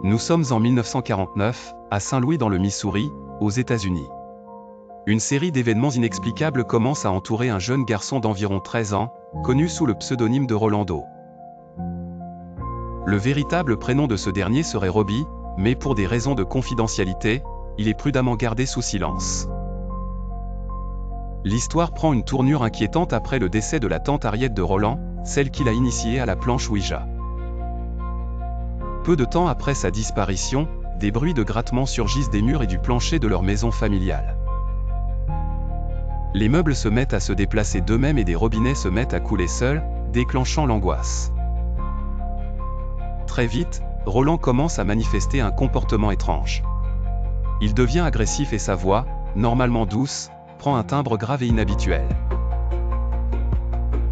Nous sommes en 1949, à Saint-Louis dans le Missouri, aux États-Unis. Une série d'événements inexplicables commence à entourer un jeune garçon d'environ 13 ans, connu sous le pseudonyme de Rolando. Le véritable prénom de ce dernier serait Robbie, mais pour des raisons de confidentialité, il est prudemment gardé sous silence. L'histoire prend une tournure inquiétante après le décès de la tante Harriet de Roland, celle qui l'a initié à la planche Ouija. Peu de temps après sa disparition, des bruits de grattement surgissent des murs et du plancher de leur maison familiale. Les meubles se mettent à se déplacer d'eux-mêmes et des robinets se mettent à couler seuls, déclenchant l'angoisse. Très vite, Roland commence à manifester un comportement étrange. Il devient agressif et sa voix, normalement douce, prend un timbre grave et inhabituel.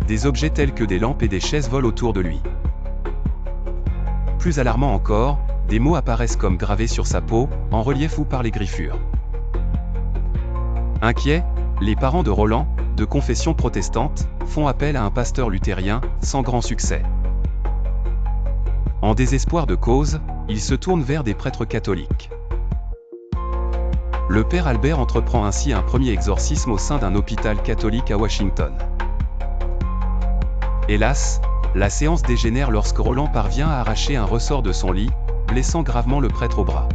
Des objets tels que des lampes et des chaises volent autour de lui. Plus alarmant encore, des mots apparaissent comme gravés sur sa peau, en relief ou par les griffures. Inquiets, les parents de Roland, de confession protestante, font appel à un pasteur luthérien, sans grand succès. En désespoir de cause, ils se tournent vers des prêtres catholiques. Le père Albert entreprend ainsi un premier exorcisme au sein d'un hôpital catholique à Washington. Hélas, la séance dégénère lorsque Roland parvient à arracher un ressort de son lit, blessant gravement le prêtre au bras.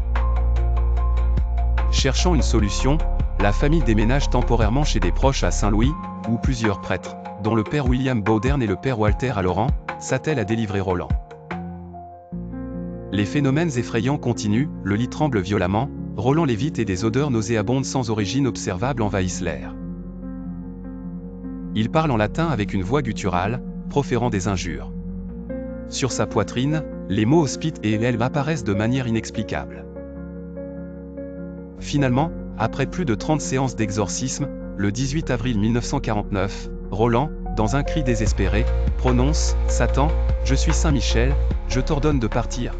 Cherchant une solution, la famille déménage temporairement chez des proches à Saint-Louis, où plusieurs prêtres, dont le père William Bowdern et le père Walter Halloran, s'attellent à délivrer Roland. Les phénomènes effrayants continuent, le lit tremble violemment, Roland lévite et des odeurs nauséabondes sans origine observable envahissent l'air. Il parle en latin avec une voix gutturale, proférant des injures. Sur sa poitrine, les mots hospite et elle apparaissent de manière inexplicable. Finalement, après plus de 30 séances d'exorcisme, le 18 avril 1949, Roland, dans un cri désespéré, prononce « Satan, je suis Saint Michel, je t'ordonne de partir ».